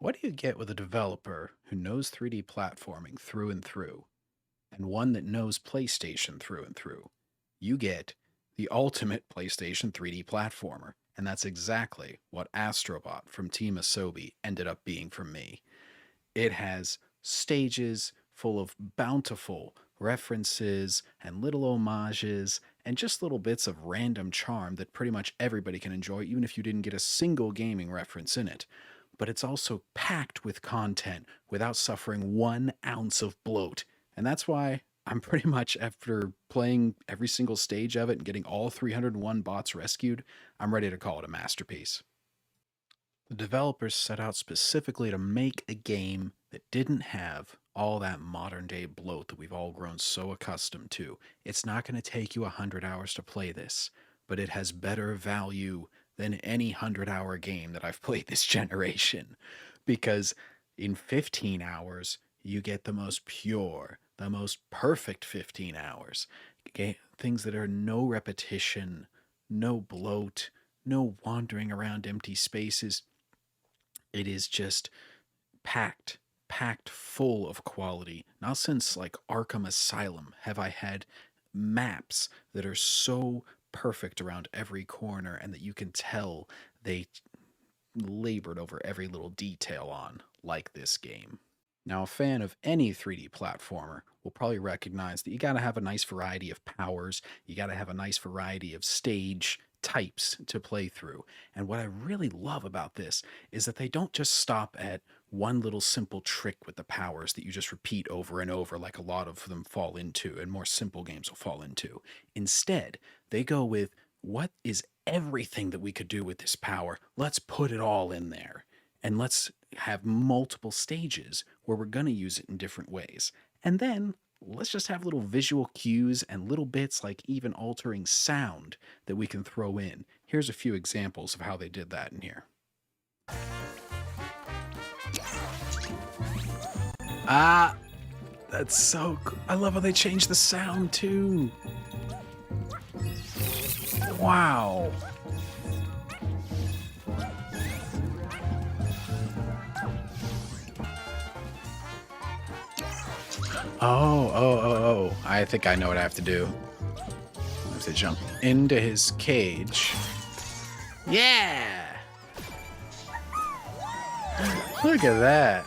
What do you get with a developer who knows 3D platforming through and through, and one that knows PlayStation through and through? You get the ultimate PlayStation 3D platformer, and that's exactly what Astro Bot from Team Asobi ended up being for me. It has stages full of bountiful references and little homages and just little bits of random charm that pretty much everybody can enjoy, even if you didn't get a single gaming reference in it. But it's also packed with content without suffering 1 ounce of bloat. And that's why I'm pretty much, after playing every single stage of it and getting all 301 bots rescued, I'm ready to call it a masterpiece. The developers set out specifically to make a game that didn't have all that modern day bloat that we've all grown so accustomed to. It's not going to take you 100 hours to play this, but it has better value than any 100-hour game that I've played this generation. Because in 15 hours, you get the most pure, the most perfect 15 hours. Things that are no repetition, no bloat, no wandering around empty spaces. It is just packed full of quality. Not since like Arkham Asylum have I had maps that are so perfect around every corner and that you can tell they labored over every little detail on, like this game. Now, a fan of any 3D platformer will probably recognize that you got to have a nice variety of powers, you got to have a nice variety of stage types to play through. And what I really love about this is that they don't just stop at one little simple trick with the powers that you just repeat over and over, like a lot of them fall into, and more simple games will fall into. Instead, they go with, what is everything that we could do with this power? Let's put it all in there. And let's have multiple stages where we're going to use it in different ways. And then let's just have little visual cues and little bits like even altering sound that we can throw in. Here's a few examples of how they did that in here. Ah, that's so cool. I love how they changed the sound too. Wow. Oh. I think I know what I have to do. I have to jump into his cage. Yeah! Look at that.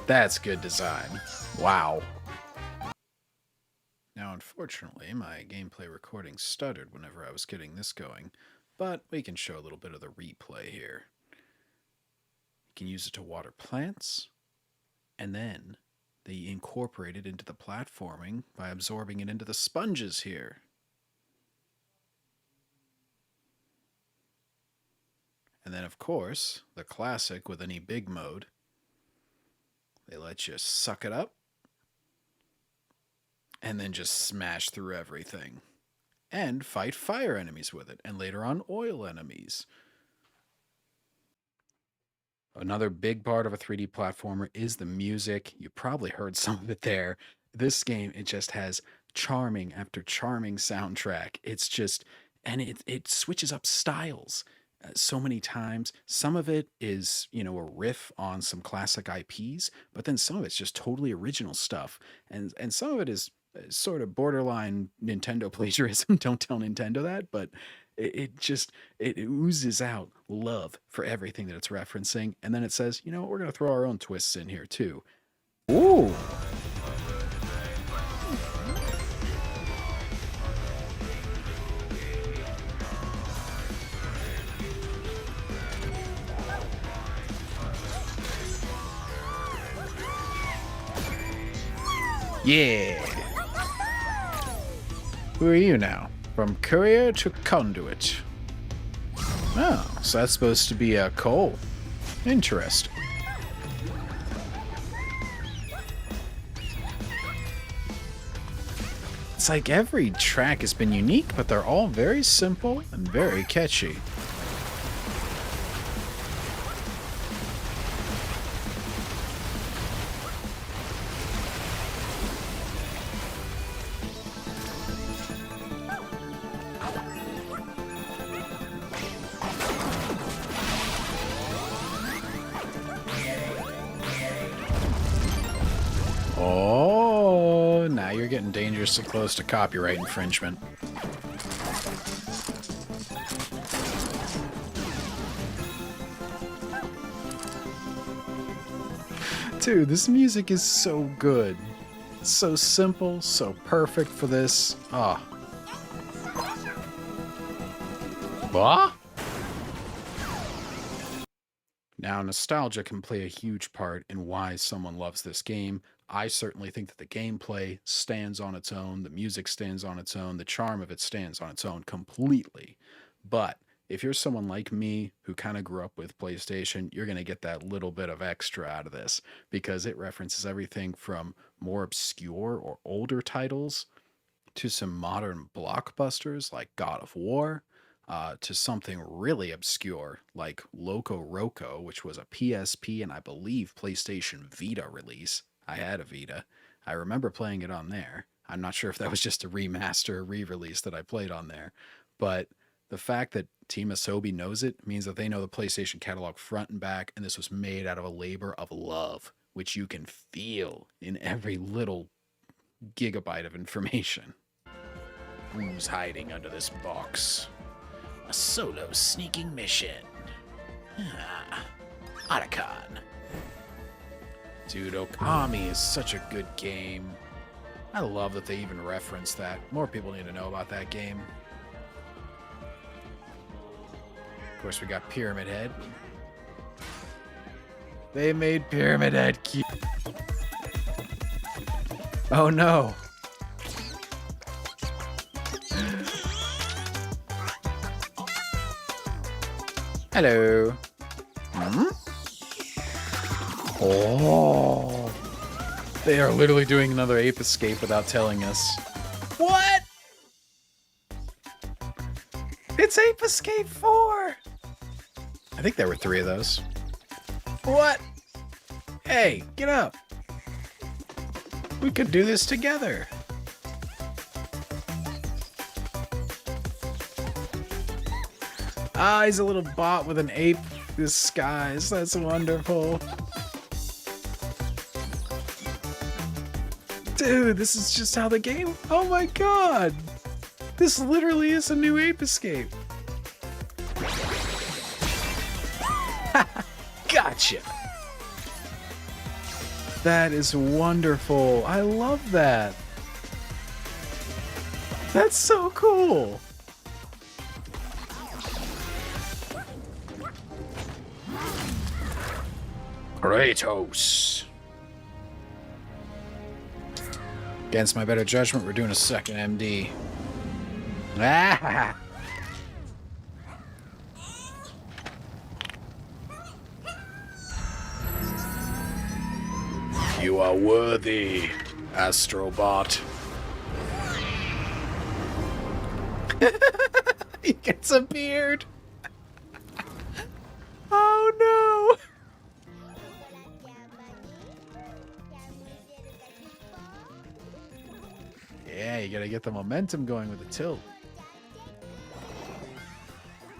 That's good design. Wow. Now, unfortunately, my gameplay recording stuttered whenever I was getting this going, but we can show a little bit of the replay here. You can use it to water plants, and then they incorporate it into the platforming by absorbing it into the sponges here. And then, of course, the classic with any big mode, they let you suck it up and then just smash through everything and fight fire enemies with it, and later on oil enemies. Another big part of a 3D platformer is the music. You probably heard some of it there. This game, it just has charming after charming soundtrack. It's just, and it switches up styles so many times. Some of it is, a riff on some classic IPs, but then some of it's just totally original stuff. And some of it is sort of borderline Nintendo plagiarism. Don't tell Nintendo that, but it oozes out love for everything that it's referencing. And then it says, we're going to throw our own twists in here too. Ooh. Yeah. Who are you now? From courier to conduit. Oh, so that's supposed to be a coal. Interesting. It's like every track has been unique, but they're all very simple and very catchy. getting dangerously close to copyright infringement. Dude, this music is so good. It's so simple, so perfect for this. Ah. Bah? Now, nostalgia can play a huge part in why someone loves this game. I certainly think that the gameplay stands on its own, the music stands on its own, the charm of it stands on its own completely. But if you're someone like me who kind of grew up with PlayStation, you're going to get that little bit of extra out of this because it references everything from more obscure or older titles to some modern blockbusters like God of War, to something really obscure like Loco Roco, which was a PSP and I believe PlayStation Vita release. I had a Vita. I remember playing it on there. I'm not sure if that was just a remaster or re-release that I played on there, but the fact that Team Asobi knows it means that they know the PlayStation catalog front and back, and this was made out of a labor of love, which you can feel in every little gigabyte of information. Who's hiding under this box? A solo sneaking mission. Otacon. Dude, Okami is such a good game. I love that they even reference that. More people need to know about that game. Of course, we got Pyramid Head. They made Pyramid Head cute. Oh no. Hello. Hmm? Oh. They are literally doing another ape escape without telling us. What? It's Ape Escape 4! I think there were 3 of those. What? Hey, get up. We could do this together. Ah, he's a little bot with an ape disguise. That's wonderful. Dude, this is just how the game... Oh my god! This literally is a new Ape Escape. Gotcha! That is wonderful. I love that. That's so cool. Kratos. Against my better judgment, we're doing a second MD. Ah! You are worthy, Astro Bot. He gets a beard. Oh no! Yeah, you gotta get the momentum going with the tilt.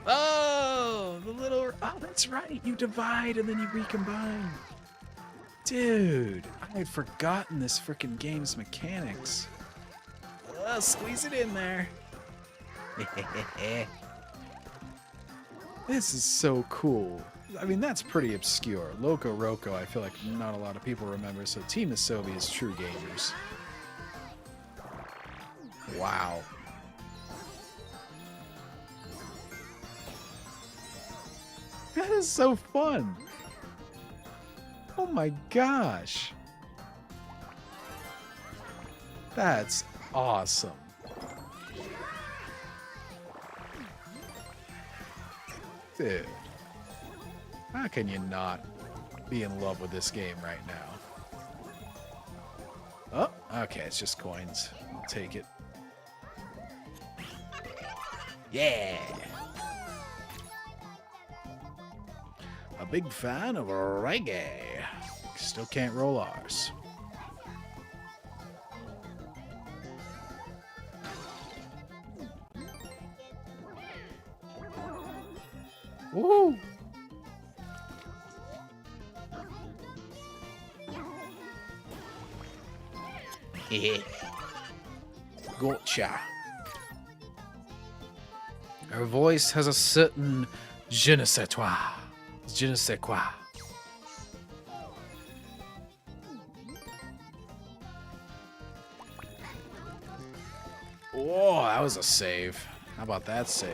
Oh, the little... Oh, that's right. You divide and then you recombine. Dude, I had forgotten this freaking game's mechanics. Oh, squeeze it in there. This is so cool. I mean, that's pretty obscure. Loco Roco, I feel like not a lot of people remember, so Team Asobi is true gamers. Wow. That is so fun. Oh my gosh. That's awesome. Dude. How can you not be in love with this game right now? Oh, okay, it's just coins. I'll take it. Yeah! A big fan of reggae. Still can't roll ours. Woo! Gotcha. Her voice has a certain je ne sais quoi. Je ne sais quoi. Whoa, that was a save. How about that save?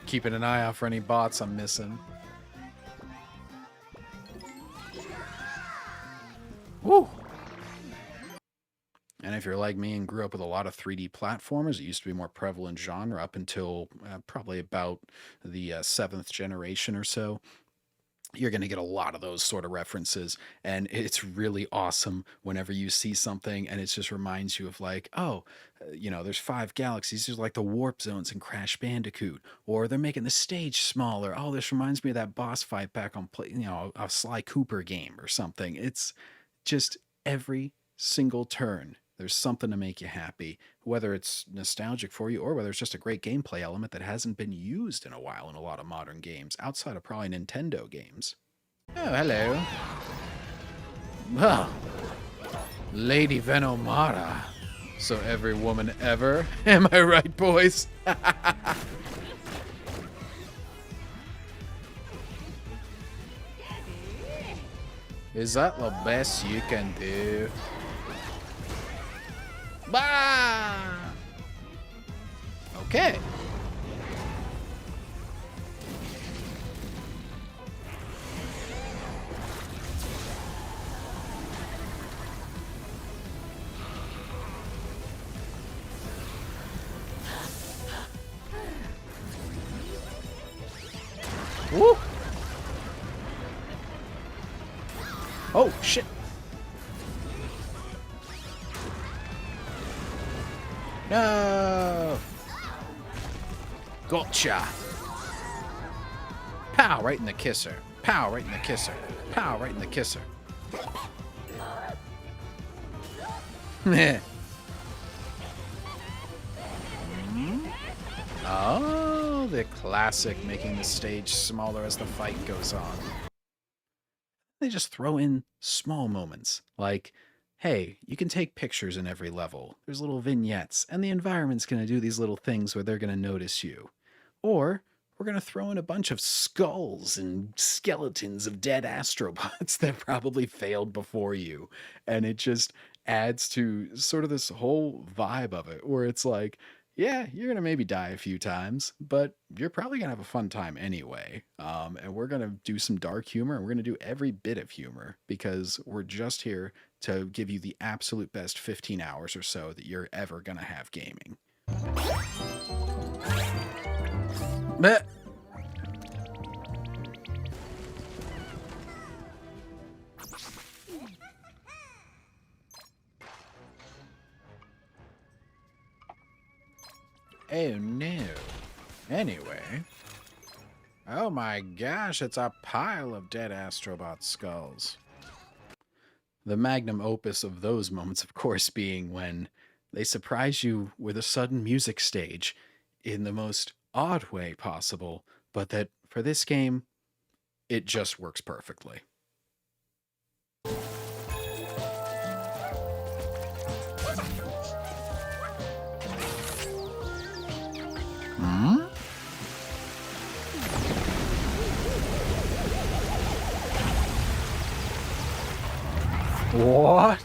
Keeping an eye out for any bots I'm missing. Woo! And if you're like me and grew up with a lot of 3D platformers, it used to be a more prevalent genre up until probably about the 7th generation or so. You're going to get a lot of those sort of references. And it's really awesome whenever you see something and it just reminds you of like, oh, there's 5 galaxies. There's like the warp zones in Crash Bandicoot. Or they're making the stage smaller. Oh, this reminds me of that boss fight back on, a Sly Cooper game or something. It's just every single turn. There's something to make you happy, whether it's nostalgic for you or whether it's just a great gameplay element that hasn't been used in a while in a lot of modern games, outside of probably Nintendo games. Oh, hello. Oh, Lady Venomara. So every woman ever. Am I right, boys? Is that the best you can do? Bah! Okay. Woo! Oh, shit. No! Gotcha! Pow! Right in the kisser. Pow! Right in the kisser. Pow! Right in the kisser. Meh. Oh, the classic making the stage smaller as the fight goes on. They just throw in small moments like, hey, you can take pictures in every level. There's little vignettes, and the environment's going to do these little things where they're going to notice you. Or we're going to throw in a bunch of skulls and skeletons of dead astrobots that probably failed before you. And it just adds to sort of this whole vibe of it where it's like, yeah, you're going to maybe die a few times, but you're probably going to have a fun time anyway. And we're going to do some dark humor, and we're going to do every bit of humor because we're just here to give you the absolute best 15 hours or so that you're ever going to have gaming. Blech. Oh no. Anyway. Oh my gosh, it's a pile of dead Astrobot skulls. The magnum opus of those moments, of course, being when they surprise you with a sudden music stage in the most odd way possible, but that for this game, it just works perfectly. Hmm? What?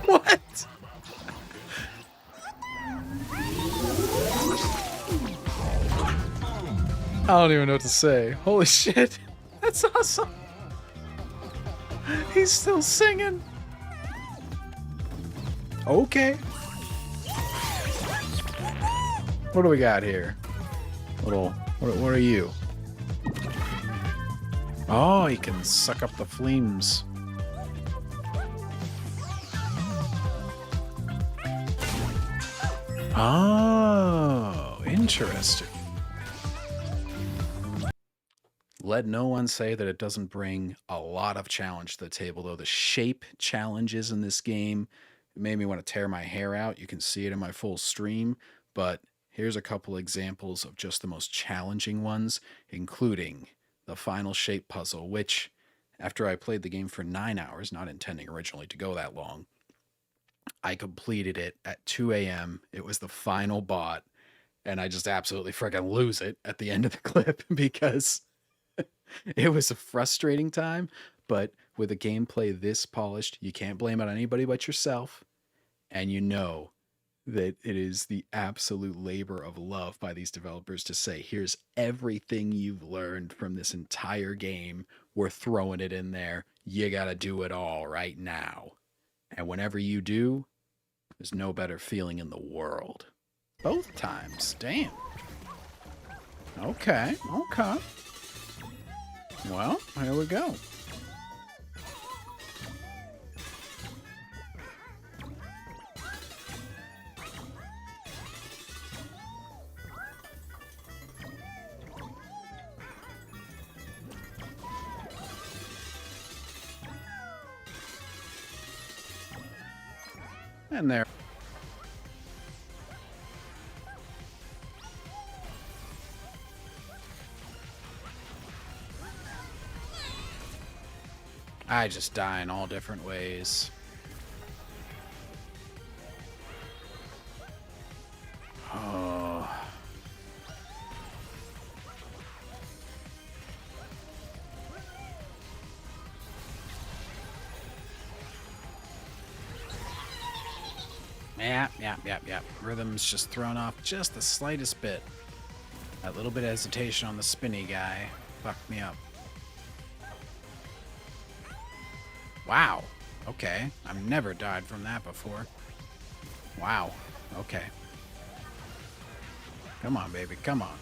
What? I don't even know what to say. Holy shit. That's awesome. He's still singing. Okay. What do we got here? What are you? Oh, he can suck up the flames. Oh, interesting. Let no one say that it doesn't bring a lot of challenge to the table, though. The shape challenges in this game made me want to tear my hair out. You can see it in my full stream, but here's a couple examples of just the most challenging ones, including the final shape puzzle, which, after I played the game for 9 hours, not intending originally to go that long, I completed it at 2 a.m. It was the final bot, and I just absolutely freaking lose it at the end of the clip because it was a frustrating time. But with a gameplay this polished, you can't blame it on anybody but yourself. And you know that it is the absolute labor of love by these developers to say, here's everything you've learned from this entire game. We're throwing it in there. You got to do it all right now. And whenever you do, there's no better feeling in the world. Both times. Damn. Okay. Okay. Well, here we go. And there. I just die in all different ways. Oh. Yep. Rhythm's just thrown off just the slightest bit. That little bit of hesitation on the spinny guy fucked me up. Wow. Okay. I've never died from that before. Wow. Okay. Come on, baby. Come on.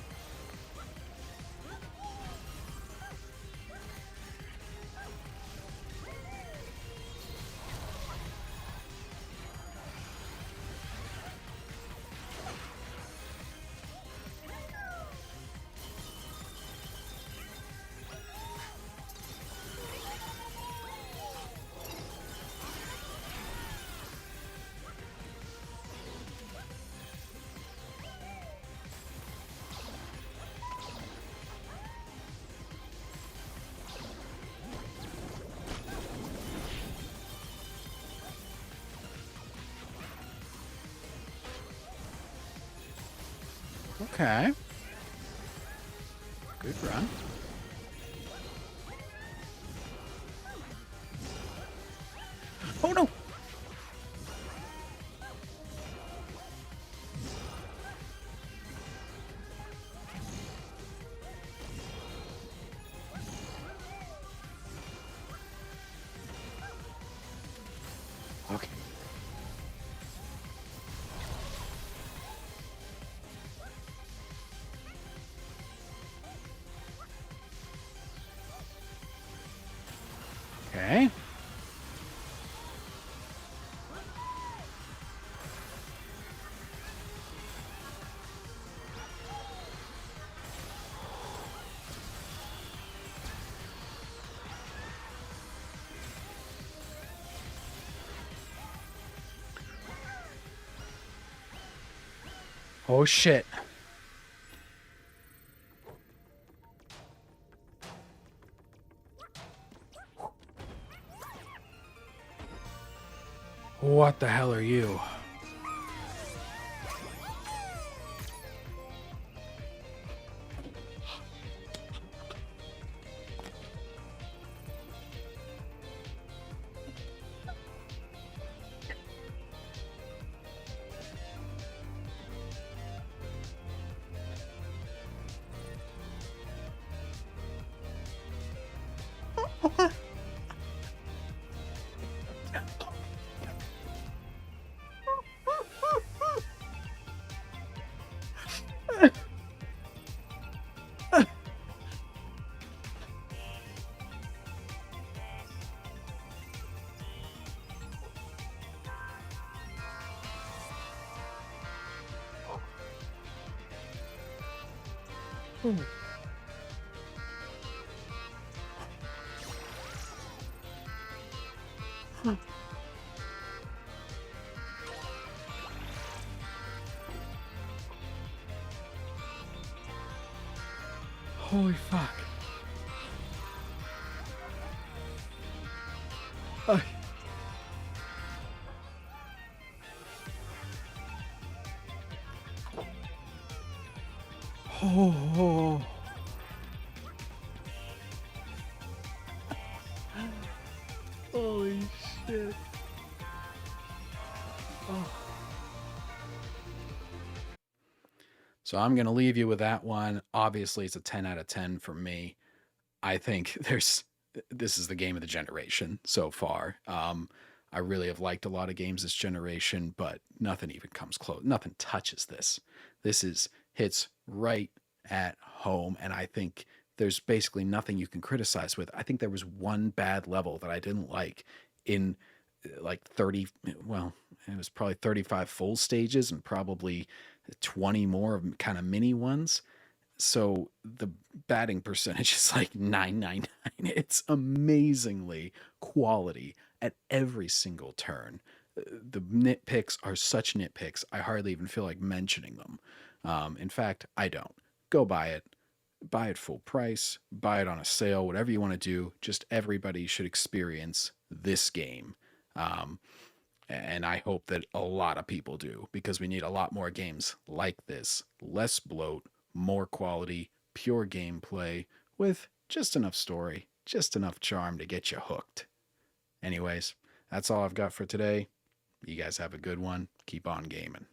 Okay. Good run. Oh no! Okay. Okay. Oh shit. What the hell are you? Holy fuck. Oh. Oh. Holy shit. Oh. So I'm going to leave you with that one. Obviously, it's a 10 out of 10 for me. I think this is the game of the generation so far. I really have liked a lot of games this generation, but nothing even comes close. Nothing touches this. This is hits right at home, and I think there's basically nothing you can criticize with. I think there was one bad level that I didn't like in like 30, well, it was probably 35 full stages and probably 20 more kind of mini ones. So the batting percentage is like 999. It's amazingly quality at every single turn. The nitpicks are such nitpicks, I hardly even feel like mentioning them. In fact, I don't. Go buy it full price, buy it on a sale, whatever you want to do. Just everybody should experience this game. Um, and I hope that a lot of people do because we need a lot more games like this. Less bloat, more quality, pure gameplay with just enough story, just enough charm to get you hooked. Anyways, that's all I've got for today. You guys have a good one. Keep on gaming.